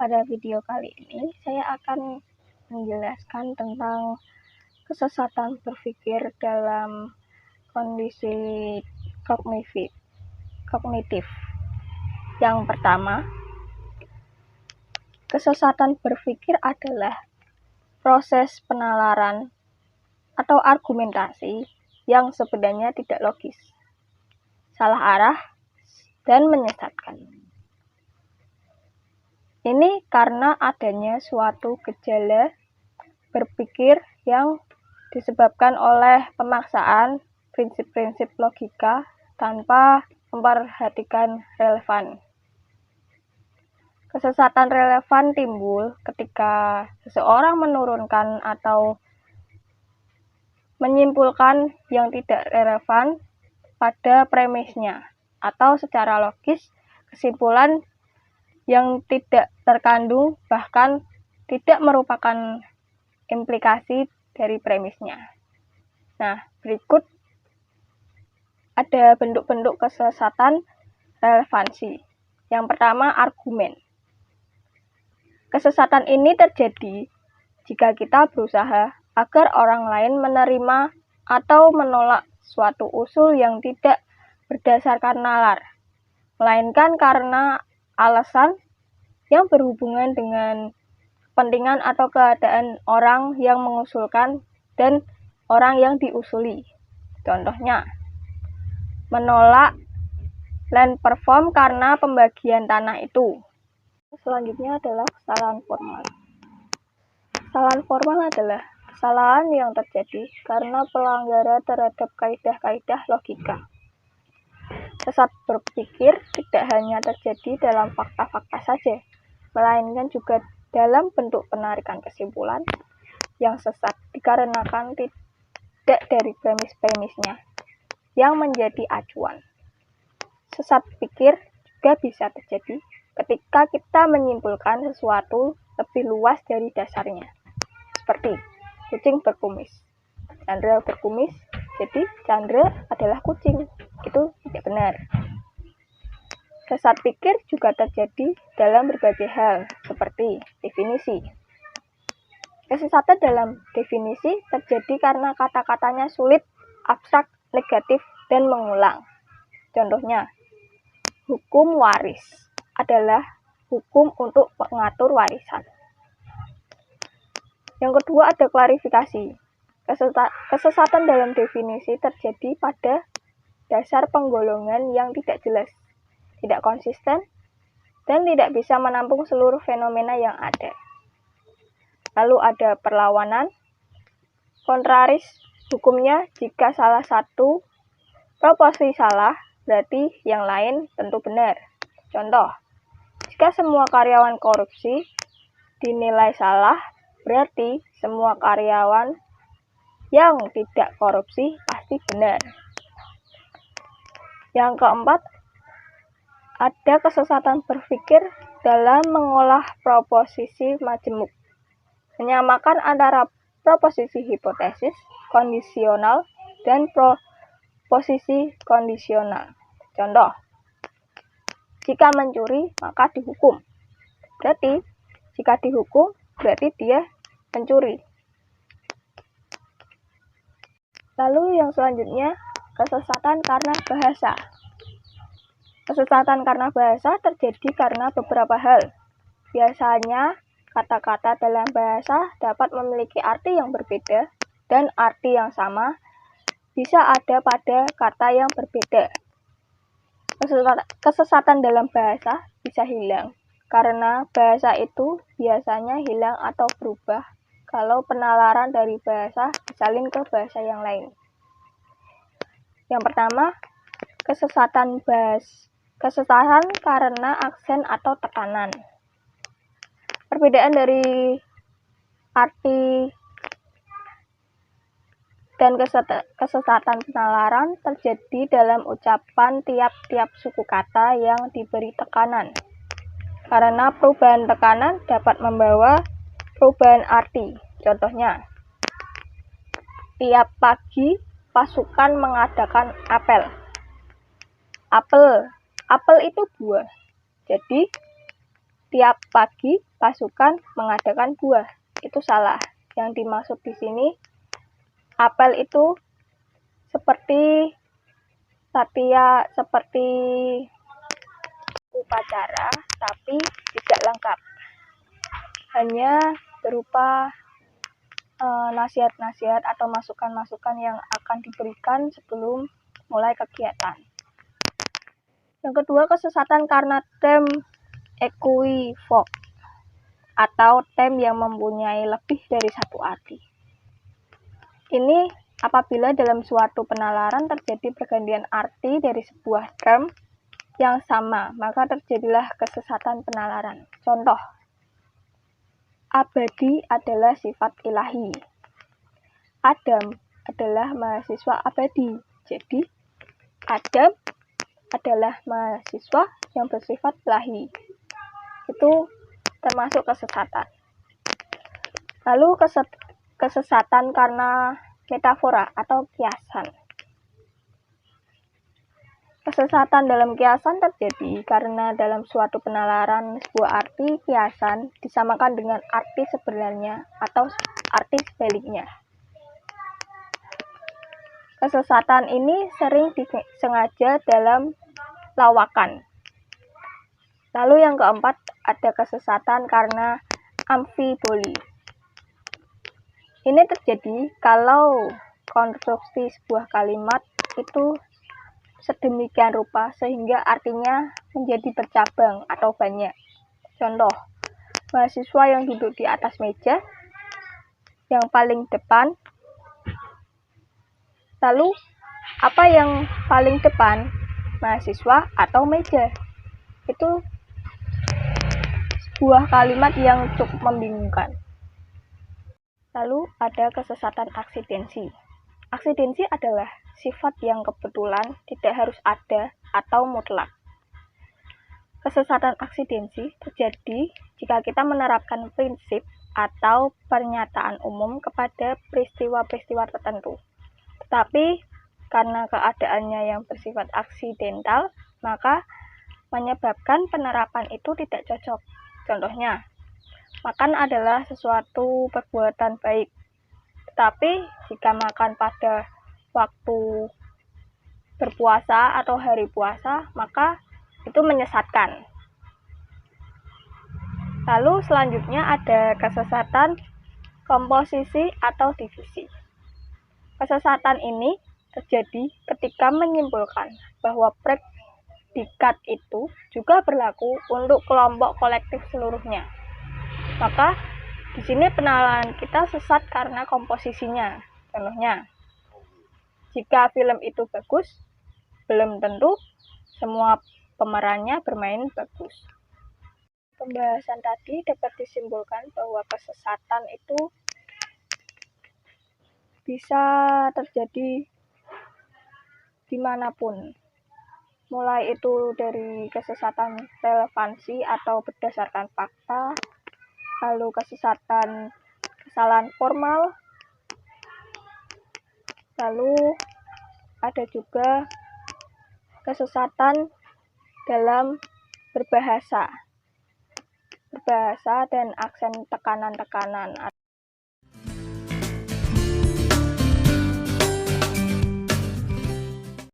Pada video kali ini saya akan menjelaskan tentang kesesatan berpikir dalam kondisi kognitif. Yang pertama, kesesatan berpikir adalah proses penalaran atau argumentasi yang sebenarnya tidak logis, salah arah, dan menyesatkan. Ini karena adanya suatu gejala berpikir yang disebabkan oleh pemaksaan prinsip-prinsip logika tanpa memperhatikan relevan. Kesesatan relevan timbul ketika seseorang menurunkan atau menyimpulkan yang tidak relevan pada premisnya, atau secara logis kesimpulan yang tidak terkandung bahkan tidak merupakan implikasi dari premisnya. Nah, berikut ada bentuk-bentuk kesesatan relevansi. Yang pertama, argumen. Kesesatan ini terjadi jika kita berusaha agar orang lain menerima atau menolak suatu usul yang tidak berdasarkan nalar, melainkan karena alasan yang berhubungan dengan kepentingan atau keadaan orang yang mengusulkan dan orang yang diusuli. Contohnya, menolak land perform karena pembagian tanah itu. Selanjutnya adalah kesalahan formal. Kesalahan formal adalah kesalahan yang terjadi karena pelanggaran terhadap kaidah-kaidah logika. Sesat berpikir tidak hanya terjadi dalam fakta-fakta saja, melainkan juga dalam bentuk penarikan kesimpulan yang sesat dikarenakan tidak dari premis-premisnya yang menjadi acuan. Sesat pikir juga bisa terjadi ketika kita menyimpulkan sesuatu lebih luas dari dasarnya, seperti kucing berkumis. Chandra berkumis, jadi Chandra adalah kucing. Itu tidak benar. Sesat pikir juga terjadi dalam berbagai hal, seperti definisi. Kesesatan dalam definisi terjadi karena kata-katanya sulit, abstrak, negatif, dan mengulang. Contohnya, hukum waris adalah hukum untuk mengatur warisan. Yang kedua ada klarifikasi. Kesesatan dalam definisi terjadi pada dasar penggolongan yang tidak jelas, tidak konsisten, dan tidak bisa menampung seluruh fenomena yang ada. Lalu ada perlawanan. Kontraris hukumnya jika salah satu proporsi salah, berarti yang lain tentu benar. Contoh, jika semua karyawan korupsi dinilai salah, berarti semua karyawan yang tidak korupsi pasti benar. Yang keempat, ada kesesatan berpikir dalam mengolah proposisi majemuk. Menyamakan antara proposisi hipotesis, kondisional, dan proposisi kondisional. Contoh, jika mencuri maka dihukum. Berarti, jika dihukum berarti dia mencuri. Lalu yang selanjutnya, kesesatan karena bahasa. Kesesatan karena bahasa terjadi karena beberapa hal. Biasanya, kata-kata dalam bahasa dapat memiliki arti yang berbeda dan arti yang sama bisa ada pada kata yang berbeda. Kesesatan dalam bahasa bisa hilang karena bahasa itu biasanya hilang atau berubah kalau penalaran dari bahasa disalin ke bahasa yang lain. Yang pertama, kesesatan karena aksen atau tekanan. Perbedaan dari arti dan kesesatan penalaran terjadi dalam ucapan tiap-tiap suku kata yang diberi tekanan. Karena perubahan tekanan dapat membawa perubahan arti. Contohnya, tiap pagi pasukan mengadakan apel. Apel itu buah. Jadi, tiap pagi pasukan mengadakan buah. Itu salah. Yang dimaksud di sini apel itu seperti seperti upacara, tapi tidak lengkap. Hanya berupa nasihat-nasihat atau masukan-masukan yang akan diberikan sebelum mulai kegiatan. Yang kedua, kesesatan karena term equivoque atau term yang mempunyai lebih dari satu arti. Ini apabila dalam suatu penalaran terjadi pergantian arti dari sebuah term yang sama, maka terjadilah kesesatan penalaran. Contoh, abadi adalah sifat ilahi. Adam adalah mahasiswa abadi. Jadi, Adam adalah mahasiswa yang bersifat ilahi. Itu termasuk kesesatan. Lalu kesesatan karena metafora atau kiasan. Kesesatan dalam kiasan terjadi karena dalam suatu penalaran sebuah arti kiasan disamakan dengan arti sebenarnya atau arti sebaliknya. Kesesatan ini sering disengaja dalam lawakan. Lalu yang keempat, ada kesesatan karena amfiboli. Ini terjadi kalau konstruksi sebuah kalimat itu sedemikian rupa sehingga artinya menjadi bercabang atau banyak. Contoh, mahasiswa yang duduk di atas meja yang paling depan. Lalu, apa yang paling depan? Mahasiswa atau meja? Itu sebuah kalimat yang cukup membingungkan. Lalu ada kesesatan aksidensi. Aksidensi adalah sifat yang kebetulan tidak harus ada atau mutlak. Kesesatan aksidensi terjadi jika kita menerapkan prinsip atau pernyataan umum kepada peristiwa-peristiwa tertentu. Tetapi karena keadaannya yang bersifat aksidental, maka menyebabkan penerapan itu tidak cocok. Contohnya, makan adalah sesuatu perbuatan baik. Tetapi jika makan pada waktu berpuasa atau hari puasa, maka itu menyesatkan. Lalu selanjutnya ada kesesatan komposisi atau divisi. Kesesatan ini terjadi ketika menyimpulkan bahwa predikat itu juga berlaku untuk kelompok kolektif seluruhnya. Maka di sini penalaran kita sesat karena komposisinya. Contohnya, jika film itu bagus, belum tentu semua pemerannya bermain bagus. Pembahasan tadi dapat disimpulkan bahwa kesesatan itu bisa terjadi dimanapun. Mulai itu dari kesesatan relevansi atau berdasarkan fakta, lalu kesalahan formal, lalu ada juga kesesatan dalam berbahasa dan aksen tekanan-tekanan.